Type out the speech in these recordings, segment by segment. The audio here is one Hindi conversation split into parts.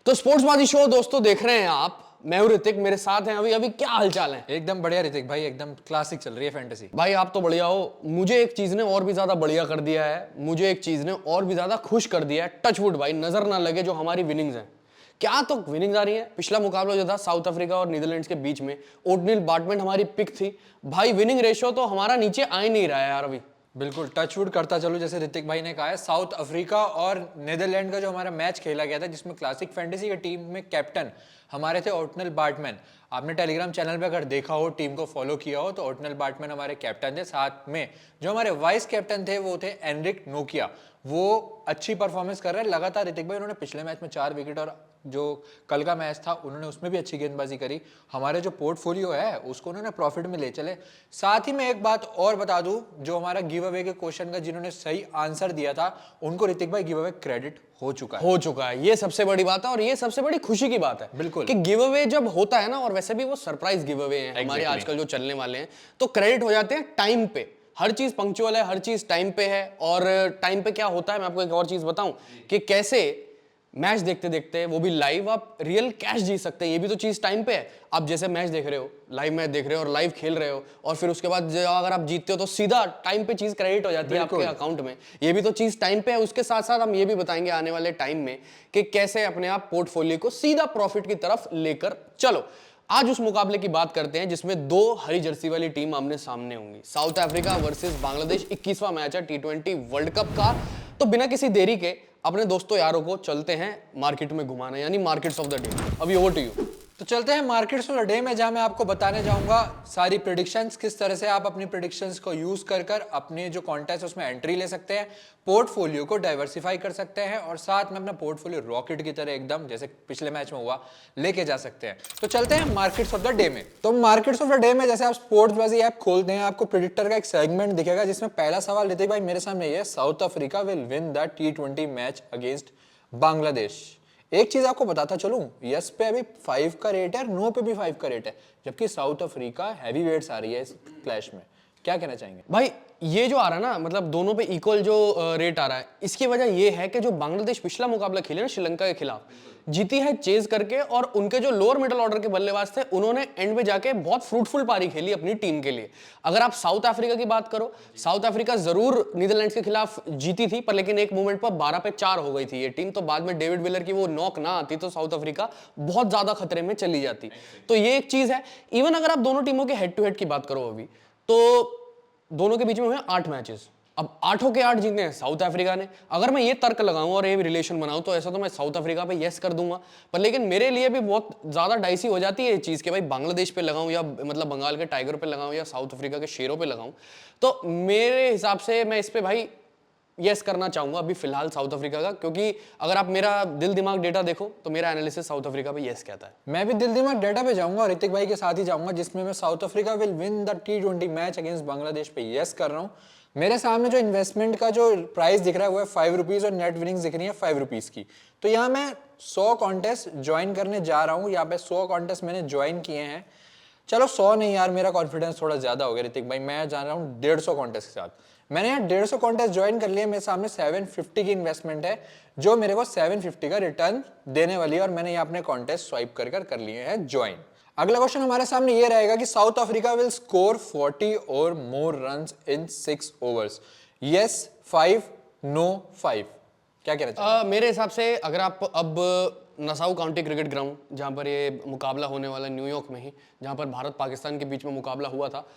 तो स्पोर्ट्सबाजी शो दोस्तों देख रहे हैं आप। मैं हूं ऋतिक, मेरे साथ हैं अभी। अभी क्या हालचाल है? एकदम बढ़िया ऋतिक भाई, एकदम क्लासिक चल रही है फैंटेसी। भाई आप तो बढ़िया हो। मुझे एक चीज ने और भी ज्यादा बढ़िया कर दिया है, मुझे एक चीज ने और भी ज्यादा खुश कर दिया है। टचवुड भाई, नजर ना लगे जो हमारी विनिंग्स हैं। क्या तो विनिंग्स आ रही है। पिछला मुकाबला जो था साउथ अफ्रीका और नीदरलैंड्स के बीच में, ओटनील बार्टमैन हमारी पिक थी भाई। विनिंग रेशियो तो हमारा नीचे आ ही नहीं रहा है यार अभी। बिल्कुल टचवुड करता चलो, जैसे ऋतिक भाई ने कहा है। साउथ अफ्रीका और नीदरलैंड का जो हमारा मैच खेला गया था, जिसमें क्लासिक फैंटेसी की टीम में कैप्टन हमारे थे ओटनील बार्टमैन। आपने टेलीग्राम चैनल पे अगर देखा हो, टीम को फॉलो किया हो, तो ओटनील बार्टमैन हमारे कैप्टन थे। साथ में जो हमारे वाइस कैप्टन थे वो थे एनरिक नोकिया। वो अच्छी परफॉर्मेंस कर रहे हैं लगातार ऋतिक भाई। उन्होंने पिछले मैच में 4 विकेट और जो कल का मैच था उन्होंने उसमें भी अच्छी गेंदबाजी करी। हमारे जो पोर्टफोलियो है उसको उन्होंने प्रॉफिट में ले चले। साथ ही मैं एक बात और बता दूं, जो हमारा गिव अवे के क्वेश्चन का जिन्होंने सही आंसर दिया था उनको ऋतिक भाई गिव अवे क्रेडिट हो चुका है। ये सबसे बड़ी बात है और ये सबसे बड़ी खुशी की बात है बिल्कुल कि गिव अवे जब होता है ना, और वैसे भी वो सरप्राइज गिव अवे हैं हमारे आजकल जो चलने वाले हैं, तो क्रेडिट हो जाते हैं टाइम पे। हर चीज पंक्चुअल है, हर चीज टाइम पे है। और टाइम पे क्या होता है, मैं आपको एक और चीज बताऊं कि कैसे मैच देखते देखते, वो भी लाइव, आप रियल कैश जीत सकते हैं। ये भी तो चीज टाइम पे है। आप जैसे मैच देख रहे हो, लाइव मैच देख रहे हो और लाइव खेल रहे हो, और फिर उसके बाद अगर आप जीतते हो तो सीधा टाइम पे चीज क्रेडिट हो जाती है आपके अकाउंट में। ये भी तो चीज टाइम पे है। उसके साथ साथ हम ये भी बताएंगे आने वाले टाइम में कि कैसे अपने आप पोर्टफोलियो को सीधा प्रॉफिट की तरफ लेकर चलो। आज उस मुकाबले की बात करते हैं जिसमें 2 हरी जर्सी वाली टीम आमने सामने होंगी। साउथ अफ्रीका वर्सेस बांग्लादेश, 21वां मैच है T20 वर्ल्ड कप का। तो बिना किसी देरी के अपने दोस्तों यारों को चलते हैं मार्केट में घुमाने, यानी मार्केट्स ऑफ द डे। अभी ओवर टू यू। तो चलते हैं मार्केट्स ऑफ द डे में, जहां मैं आपको बताने जाऊंगा सारी प्रेडिक्शंस, किस तरह से आप अपनी प्रेडिक्शंस को यूज कर अपने जो कॉन्टेस्ट उसमें एंट्री ले सकते हैं, पोर्टफोलियो को डाइवर्सिफाई कर सकते हैं, और साथ में अपना पोर्टफोलियो रॉकेट की तरह एकदम जैसे पिछले मैच में हुआ लेके जा सकते हैं। तो चलते हैं मार्केट्स ऑफ द डे में। तो मार्केट्स ऑफ द डे में जैसे आप स्पोर्ट्सबाजी ऐप खोलते हैं, आपको प्रेडिक्टर का एक सेगमेंट दिखेगा जिसमें पहला सवाल ऋतिक भाई मेरे सामने ये, south Africa will win the T20 match against Bangladesh. एक चीज आपको बताता चलूं, यस पे अभी 5 का रेट है, नो पे भी 5 का रेट है, जबकि साउथ अफ्रीका हैवी वेट्स आ रही है इस क्लैश में। क्या कहना चाहेंगे भाई? ये जो आ रहा है ना, मतलब दोनों पे इक्वल जो रेट आ रहा है, इसकी वजह ये है कि जो बांग्लादेश पिछला मुकाबला खेले ना श्रीलंका के खिलाफ, जीती है चेज करके, और उनके जो लोअर मिडल ऑर्डर के बल्लेबाज थे उन्होंने एंड में जाके बहुत फ्रूटफुल पारी खेली अपनी टीम के लिए। अगर आप साउथ अफ्रीका की बात करो, साउथ अफ्रीका जरूर नीदरलैंड्स के खिलाफ जीती थी, पर लेकिन एक मोमेंट पर 12 पे 4 हो गई थी ये टीम। तो बाद में डेविड विलर की वो नॉक ना आती तो साउथ अफ्रीका बहुत ज्यादा खतरे में चली जाती। तो ये एक चीज है। इवन अगर आप दोनों टीमों के हेड टू हेड की बात करो अभी, तो दोनों के बीच में हुए 8 मैचेस। अब 8 के 8 जीते हैं साउथ अफ्रीका ने। अगर मैं ये तर्क लगाऊं और ये रिलेशन बनाऊं, तो ऐसा तो मैं साउथ अफ्रीका पे यस कर दूंगा, पर लेकिन मेरे लिए भी बहुत ज्यादा डाइसी हो जाती है ये चीज कि भाई बांग्लादेश पे लगाऊं, या मतलब बंगाल के टाइगर पे लगाऊं, या साउथ अफ्रीका के शेरों पे लगाऊं। तो मेरे हिसाब से मैं इस पे भाई यस करना चाहूंगा अभी फिलहाल साउथ अफ्रीका का, क्योंकि अगर आप मेरा दिल दिमाग डेटा देखो तो मेरा एनालिसिस साउथ अफ्रीका पे यस कहता है। मैं भी दिल दिमाग डेटा पे जाऊंगा और ऋतिक भाई के साथ ही जाऊंगा, जिसमें मैं south Africa will win the T20 match against Bangladesh पे यस कर रहा हूं। मेरे सामने जो इन्वेस्टमेंट का जो प्राइस दिख रहा है वो है 5 रुपीज, और नेट विनिंग्स दिख रही है 5 रुपीज की। तो यहाँ मैं 100 कॉन्टेस्ट ज्वाइन करने जा रहा हूँ। यहाँ पे 100 कॉन्टेस्ट मैंने ज्वाइन किए हैं। चलो 100 नहीं यार, मेरा कॉन्फिडेंस थोड़ा ज्यादा हो गया ऋतिक भाई, मैं जा रहा हूँ 150 कॉन्टेस्ट के साथ। मैंने यहाँ 150 कॉन्टेस्ट ज्वाइन कर लिए। मेरे सामने 750 की इन्वेस्टमेंट है, जो मेरे को 750 का रिटर्न देने वाली है, और मैंने यहाँ अपने कॉन्टेस्ट स्वाइप कर लिए हैं ज्वाइन। अगला क्वेश्चन हमारे सामने ये रहेगा कि साउथ अफ्रीका विल स्कोर 40 और more runs in 6 overs. Yes 5, no 5। क्या कहना चाहिए? मेरे हिसाब से अगर आप अब नसाउ काउंटी क्रिकेट ग्राउंड, जहां पर ये मुकाबला होने वाला है न्यूयॉर्क में ही, जहां पर भारत पाकिस्तान के बीच में मुकाबला हुआ था,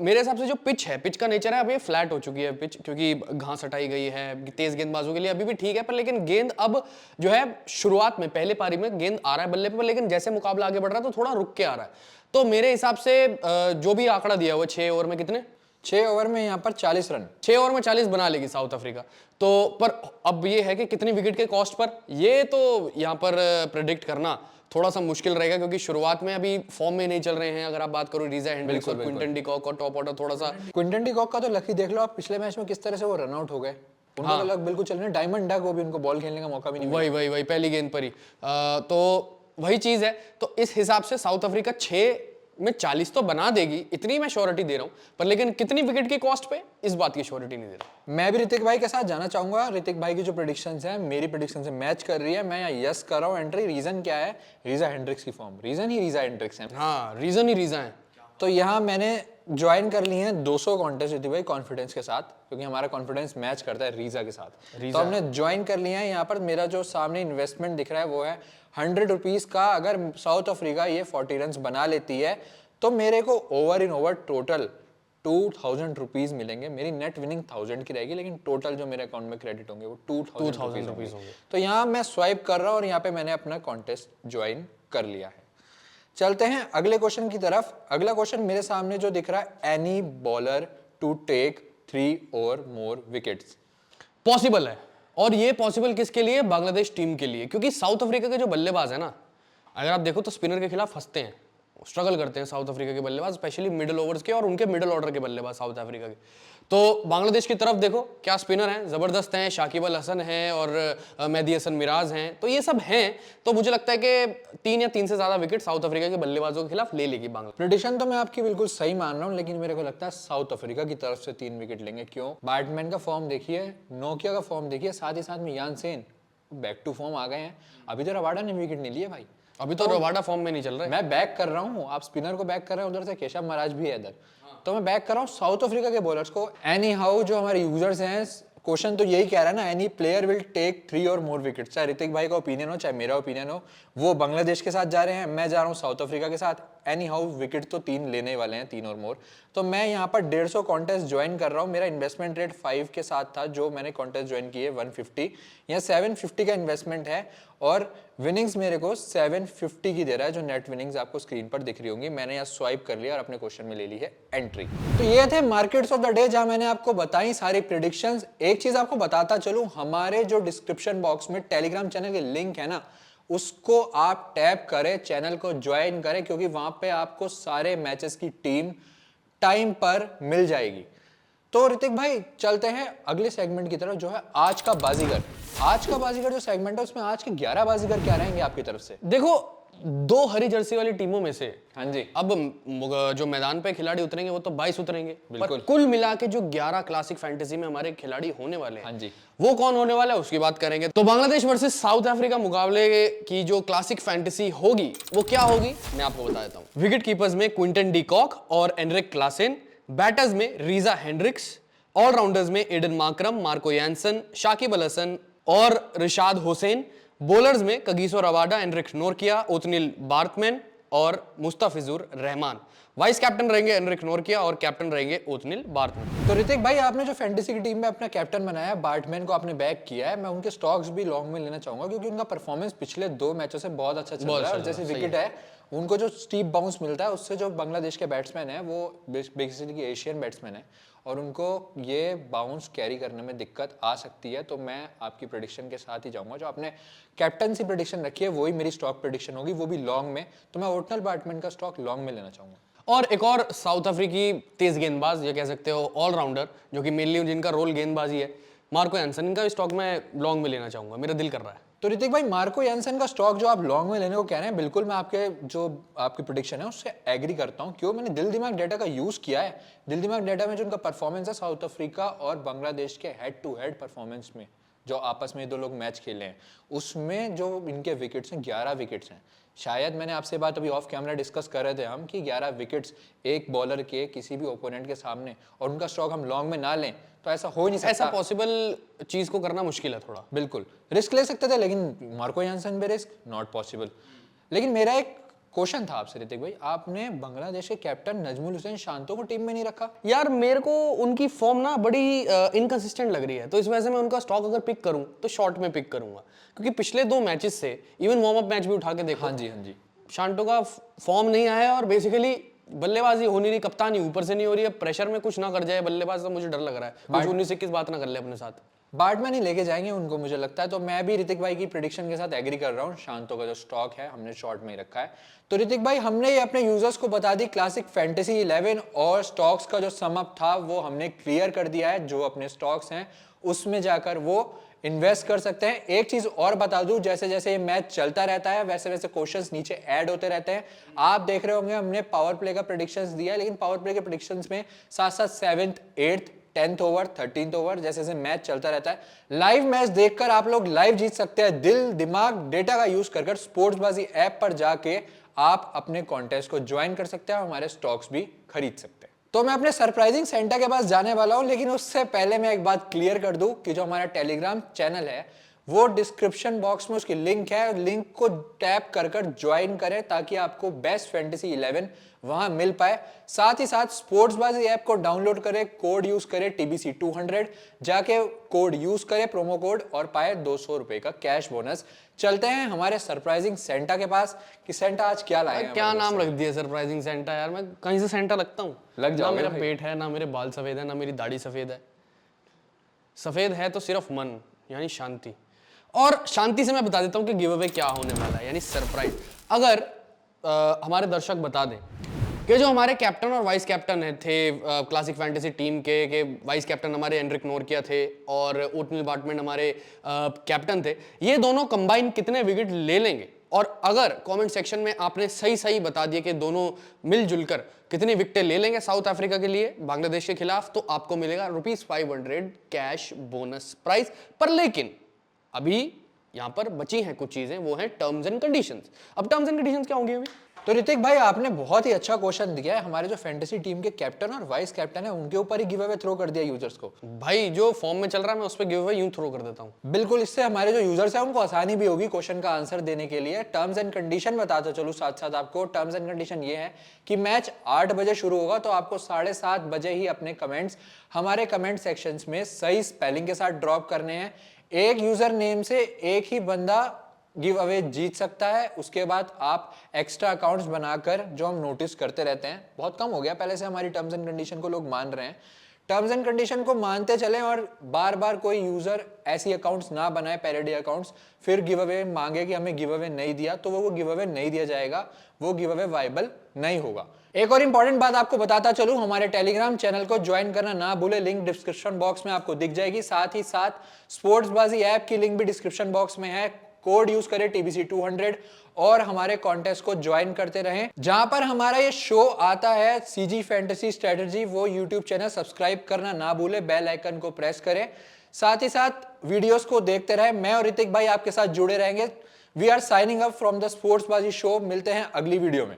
मेरे हिसाब से जो पिच है, पिच का नेचर है, अब ये फ्लैट हो चुकी है पिच, क्योंकि घास हटाई गई है। तेज गेंदबाजों के लिए अभी भी ठीक है, पर लेकिन गेंद अब जो है शुरुआत में पहले पारी में गेंद आ रहा है बल्ले पे, पर लेकिन जैसे मुकाबला आगे बढ़ रहा है तो थोड़ा रुक के आ रहा है। तो मेरे हिसाब से जो भी आंकड़ा दिया हुआ 6 ओवर में कितने, 6 ओवर में यहाँ पर 40 रन, 6 ओवर में 40 बना लेगी साउथ अफ्रीका। तो पर अब ये है कि कितनी विकेट के कॉस्ट पर, ये तो यहाँ पर प्रेडिक्ट करना थोड़ा सा मुश्किल रहेगा, क्योंकि शुरुआत में अभी फॉर्म में नहीं चल रहे हैं। अगर आप बात करो रीजा हेंड्रिक्स और क्विंटन डी कॉक और टॉप ऑर्डर, थोड़ा सा क्विंटन डी कॉक का तो लकी देख लो आप, पिछले मैच में किस तरह से वो रन आउट हो गए। उनको लग बिल्कुल चल रहे, डायमंड डक, वो भी उनको बॉल खेलने का मौका भी नहीं मिला। वही पहली गेंद पर ही। तो वही चीज है। तो इस हिसाब से साउथ अफ्रीका 6 में 40 तो बना देगी, इतनी मैं श्योरिटी दे रहा हूं, पर लेकिन कितनी विकेट की कॉस्ट पे, इस बात की श्योरिटी नहीं दे रहा। मैं भी ऋतिक भाई के साथ जाना चाहूंगा। ऋतिक भाई की जो प्रेडिक्शंस हैं मेरी प्रेडिक्शन से मैच कर रही है। मैं यहाँ यस कर रहा हूँ एंट्री। रीजन क्या है? रीजा हेंड्रिक्स की फॉर्म, रीजन ही रीजा हेंड्रिक्स है। हाँ, रीजन ही रीजन है। तो यहाँ मैंने ज्वाइन कर ली है 200 कॉन्टेस्ट ऋतिक भाई कॉन्फिडेंस के साथ, क्योंकि हमारा कॉन्फिडेंस मैच करता है रीजा के साथ। तो हमने ज्वाइन कर लिया है। यहाँ पर मेरा जो सामने इन्वेस्टमेंट दिख रहा है वो है 100 रुपीज का। अगर साउथ अफ्रीका ये 40 रन बना लेती है तो मेरे को over in over total 2000 rupees मिलेंगे। मेरी नेट विनिंग 1000 की रहेगी, लेकिन टोटल जो मेरे अकाउंट में क्रेडिट होंगे वो 2000 रुपीज होंगे। तो यहाँ मैं स्वाइप कर रहा हूँ और यहाँ पे मैंने अपना कॉन्टेस्ट ज्वाइन कर लिया है। चलते हैं अगले क्वेश्चन की तरफ। अगला क्वेश्चन मेरे सामने जो दिख रहा है, एनी बॉलर टू टेक 3 और मोर विकेट्स। पॉसिबल है, और ये पॉसिबल किसके लिए? बांग्लादेश टीम के लिए, क्योंकि साउथ अफ्रीका के जो बल्लेबाज है ना, अगर आप देखो तो स्पिनर के खिलाफ फंसते हैं, स्ट्रगल करते हैं साउथ अफ्रीका के बल्लेबाज, स्पेशली मिडिल ओवर्स के और उनके मिडिल ऑर्डर के बल्लेबाज साउथ अफ्रीका के। तो बांग्लादेश की तरफ देखो क्या स्पिनर हैं, जबरदस्त हैं, शाकिब अल हसन हैं और मेहदी हसन मिराज हैं, तो ये सब हैं। तो मुझे लगता है कि 3 या 3 से ज्यादा विकेट साउथ अफ्रीका के बल्लेबाजों के खिलाफ ले लेगी बांग्लादेश। प्रेडिक्शन तो मैं आपकी बिल्कुल सही मान रहा हूँ, लेकिन मेरे को लगता है साउथ अफ्रीका की तरफ से 3 विकेट लेंगे। क्यों? बैटमैन का फॉर्म देखिए, नोकिया का फॉर्म देखिए, साथ ही साथ में यान सेन बैक टू फॉर्म आ गए हैं। अभी तो रबाडा ने विकेट नहीं लिए भाई, अभी तो रबाडा फॉर्म में नहीं चल रहा है। मैं बैक कर रहा हूँ, आप स्पिनर को बैक कर रहे हैं, उधर से केशव महाराज भी है इधर। तो मैं बैक कर रहा हूँ साउथ अफ्रीका के बॉलर्स को। एनी हाउ जो हमारे यूजर्स हैं, क्वेश्चन तो यही कह रहा है ना, एनी प्लेयर विल टेक 3 और मोर विकेट। चाहे ऋतिक भाई का ओपिनियन हो, चाहे मेरा ओपिनियन हो, वो बांग्लादेश के साथ जा रहे हैं, मैं जा रहा हूँ साउथ अफ्रीका के साथ। एनी हाउ विकेट तो 3 लेने वाले हैं, 3 और मोर। तो मैं यहाँ पर 150 कॉन्टेस्ट ज्वाइन कर रहा हूँ। मेरा इन्वेस्टमेंट रेट 5 के साथ था, जो मैंने कॉन्टेस्ट ज्वाइन किए 150। यहाँ 750 का इन्वेस्टमेंट है और विनिंग्स मेरे को 750 की दे रहा है, जो नेट विनिंग्स आपको स्क्रीन पर दिख रही होंगी। मैंने यहाँ स्वाइप कर लिया और अपने क्वेश्चन में ले ली है एंट्री। तो ये थे मार्केट्स ऑफ द डे, जहां मैंने आपको बताई सारी प्रेडिक्शंस। एक चीज आपको बताता चलूं, हमारे जो डिस्क्रिप्शन बॉक्स में टेलीग्राम चैनल के लिंक है ना, उसको आप टैप करें, चैनल को ज्वाइन करें, क्योंकि वहां पे आपको सारे मैचेस की टीम टाइम पर मिल जाएगी। तो ऋतिक भाई चलते हैं अगले सेगमेंट की तरफ, जो है आज का बाजीगर। आज का बाजीगर जो सेगमेंट है, उसमें आज के 11 बाजीगर क्या रहेंगे आपकी तरफ से? देखो, 2 हरी जर्सी वाली टीमों में से हाँ जी, अब जो मैदान पे खिलाड़ी उतरेंगे वो तो 22 उतरेंगे, बिल्कुल। पर कुल मिला के जो 11 क्लासिक फैंटेसी में हमारे खिलाड़ी होने वाले हैं, हाँ जी, वो कौन होने वाला है उसकी बात करेंगे। तो बांग्लादेश वर्सेस साउथ अफ्रीका मुकाबले की जो क्लासिक फैंटेसी होगी वो क्या होगी, मैं आपको बता देता हूँ। विकेट कीपर्स में क्विंटन डी कॉक और एनरिक क्लासेन, बैटर्स में रीजा हेंड्रिक्स, ऑलराउंडर्स में Aiden Markram, Marco Jansen, Shakib Al Hasan और रिशाद हुसैन, बॉलर्स में Kagiso Rabada, Anrich Nortje, Ottneil Baartman और मुस्तफिजुर रहमान। वाइस कैप्टन रहेंगे एनरिक नोरकिया और कैप्टन रहेंगे ओतनिल बार्थमैन। तो ऋतिक भाई आपने जो फैंटेसी की टीम में अपना कैप्टन बनाया है, बार्थमैन को आपने बैक किया है, मैं उनके स्टॉक्स भी लॉन्ग में लेना चाहूंगा, क्योंकि उनका परफॉर्मेंस पिछले 2 मैचों से बहुत अच्छा चल रहा है। और जैसे विकेट है, उनको जो स्टीप बाउंस मिलता है, उससे जो बांग्लादेश के बैट्समैन है वो बेसिकली एशियन बैट्समैन है और उनको ये बाउंस कैरी करने में दिक्कत आ सकती है। तो मैं आपकी प्रेडिक्शन के साथ ही जाऊंगा, जो आपने कैप्टनसी प्रेडिक्शन रखी है वही मेरी स्टॉक प्रेडिक्शन होगी, वो भी लॉन्ग में। तो मैं ओटनल बार्थमैन का स्टॉक लॉन्ग में लेना चाहूंगा। और एक और साउथ अफ्रीकी तेज गेंदबाज, ये कह सकते हो ऑलराउंडर, जो कि मेनली जिनका रोल गेंदबाजी है, मार्को यानसन, इनका स्टॉक मैं लॉन्ग में लेना चाहूंगा, मेरा दिल कर रहा है। तो ऋतिक भाई मार्को यानसन का स्टॉक जो आप लॉन्ग में लेने को कह रहे हैं, बिल्कुल मैं आपके जो आपकी प्रेडिक्शन है उससे एग्री करता हूं। क्यों? मैंने दिल दिमाग डेटा का यूज किया है। दिल दिमाग डेटा में जो उनका परफॉर्मेंस है साउथ अफ्रीका और बांग्लादेश के हेड टू हेड परफॉर्मेंस में, जो आपस में 2 लोग मैच खेले हैं, उसमें जो इनके विकेट्स हैं 11 विकेट्स हैं। शायद मैंने आपसे बात अभी ऑफ कैमरा डिस्कस कर रहे थे हम कि 11 विकेट्स एक बॉलर के किसी भी ओपोनेंट के सामने, और उनका स्टॉक हम लॉन्ग में ना लें तो ऐसा हो नहीं सकता। ऐसा पॉसिबल चीज को करना मुश्किल है थोड़ा। बिल्कुल रिस्क ले सकते थे, लेकिन मार्को यानसन पे रिस्क नॉट पॉसिबल। लेकिन मेरा एक क्वेश्चन था आपसे ऋतिक भाई, आपने बांग्लादेश के कैप्टन नजमुल हुसैन शांतो को टीम में नहीं रखा? यार मेरे को उनकी फॉर्म ना बड़ी इनकंसिस्टेंट लग रही है, तो इस वजह से मैं उनका स्टॉक अगर पिक करूं तो शॉर्ट में पिक करूंगा, क्योंकि पिछले 2 मैचेस से, इवन वार्म अप मैच भी उठा के देखो, हाँ जी, शांतो का फॉर्म नहीं आया और बेसिकली बल्लेबाजी हो नहीं रही, कप्तानी ऊपर से नहीं हो रही है, प्रेशर में कुछ ना कर जाए बल्लेबाज, तो मुझे डर लग रहा है कुछ 19-21 बात ना कर ले अपने साथ। बार्टमैन ही लेके जाएंगे उनको मुझे लगता है। तो मैं भी ऋतिक भाई की प्रेडिक्शन के साथ एग्री कर रहा हूँ। शांतो का जो स्टॉक है हमने शॉर्ट में ही रखा है। तो ऋतिक भाई हमने ये अपने यूजर्स को बता दी क्लासिक फैंटेसी 11 और स्टॉक्स का जो सम अप था वो हमने क्लियर कर दिया है। जो अपने स्टॉक्स हैं उसमें जाकर वो इन्वेस्ट कर सकते हैं। एक चीज और बता दूं, जैसे जैसे ये मैच चलता रहता है वैसे वैसे क्वेश्चंस नीचे ऐड होते रहते हैं। आप देख रहे होंगे हमने पावर प्ले का प्रेडिक्शंस दिया है, लेकिन पावर प्ले के प्रेडिक्शंस में साथ साथ 7th 8th 10th over 13th over जैसे जैसे मैच चलता रहता है। लाइव मैच देखकर आप लोग लाइव जीत सकते हैं। दिल दिमाग डेटा का यूज कर स्पोर्ट्सबाजी ऐप पर जाके आप अपने कॉन्टेस्ट को ज्वाइन कर सकते हैं और हमारे स्टॉक्स भी खरीद सकते हैं। तो मैं अपने सरप्राइजिंग सेंटा के पास जाने वाला हूं, लेकिन उससे पहले मैं एक बात क्लियर कर दूं कि जो हमारा टेलीग्राम चैनल है वो डिस्क्रिप्शन बॉक्स में उसकी लिंक है, लिंक को टैप कर ज्वाइन करें ताकि आपको बेस्ट फैंटेसी 11 वहां मिल पाए। साथ ही साथ स्पोर्ट्सबाजी ऐप को डाउनलोड करें, कोड यूज करें TBC 200, जाके कोड यूज करें प्रोमो कोड और पाए 200 रुपए का कैश बोनस। चलते हैं हमारे सरप्राइजिंग सेंटा के पास कि सेंटा आज क्या लाएगा। क्या नाम रख दिया सरप्राइजिंग सेंटा यार, मैं कहीं से सेंटा लगता हूँ? लग ना मेरा पेट है, ना मेरे बाल सफेद है, ना मेरी दाढ़ी सफेद है। सफेद है तो सिर्फ मन, यानी शांति। और शांति से मैं बता देता हूँ कि गिव अवे क्या होने वाला है, यानी सरप्राइज। अगर हमारे दर्शक बता दें कि जो हमारे कैप्टन और वाइस कैप्टन थे क्लासिक फैंटेसी टीम के वाइस कैप्टन हमारे एनरिक नोरकिया थे और ओटनिल बार्टमैन हमारे कैप्टन थे, ये दोनों कंबाइन कितने विकेट ले लेंगे, और अगर कमेंट सेक्शन में आपने सही सही बता दिया कि दोनों मिलजुल कर कितनी विकेटें ले लेंगे साउथ अफ्रीका के लिए बांग्लादेश के खिलाफ, तो आपको मिलेगा ₹500 कैश बोनस प्राइज पर। लेकिन अभी यहां पर बची हैं कुछ चीजें, वो हैं टर्म्स एंड कंडीशंस। अब टर्म्स एंड कंडीशंस क्या होंगी अभी? तो ऋतिक भाई आपने बहुत ही अच्छा क्वेश्चन दिया है। हमारे जो फैंटेसी टीम के कैप्टन और वाइस कैप्टन है उनके ऊपर ही गिव अवे थ्रो कर दिया यूजर्स को। भाई जो फॉर्म में चल रहा है मैं उस पर गिव अवे यूं थ्रो कर देता हूं। बिल्कुल, इससे हमारे जो यूजर्स हैं उनको आसानी भी होगी क्वेश्चन का आंसर देने के लिए। टर्म्स एंड कंडीशन बताता चलूं साथ साथ आपको। टर्म्स एंड कंडीशन ये है कि मैच 8 बजे शुरू होगा, तो आपको 7:30 बजे ही अपने कमेंट्स हमारे कमेंट सेक्शंस में सही स्पेलिंग के साथ ड्रॉप करने हैं। एक यूजर नेम से एक ही बंदा गिव अवे जीत सकता है। उसके बाद आप एक्स्ट्रा अकाउंट्स बनाकर, जो हम नोटिस करते रहते हैं, बहुत कम हो गया पहले से हमारी टर्म्स एंड कंडीशन को लोग मान रहे हैं, टर्म्स एंड कंडीशन को मानते चलें और बार बार कोई यूजर ऐसी अकाउंट्स ना बनाए पैरेडी अकाउंट्स, फिर गिव अवे मांगे कि हमें गिव अवे नहीं दिया, तो वो गिव अवे नहीं दिया जाएगा, वो गिव अवे वाइबल नहीं होगा। एक और इंपॉर्टेंट बात आपको बताता चलूं, हमारे टेलीग्राम चैनल को ज्वाइन करना ना भूले, लिंक डिस्क्रिप्शन बॉक्स में आपको दिख जाएगी। साथ ही साथ स्पोर्ट्सबाजी ऐप की लिंक भी डिस्क्रिप्शन बॉक्स में है। कोड यूज करें TBC 200 और हमारे कॉन्टेस्ट को ज्वाइन करते रहें। जहां पर हमारा ये शो आता है CG फैंटेसी स्ट्रेटजी, वो यूट्यूब चैनल सब्सक्राइब करना ना भूले, बेल आइकन को प्रेस करें। साथ ही साथ वीडियोस को देखते रहें। मैं और ऋतिक भाई आपके साथ जुड़े रहेंगे। We are signing up from the Sportsbaazi show. मिलते हैं अगली वीडियो में।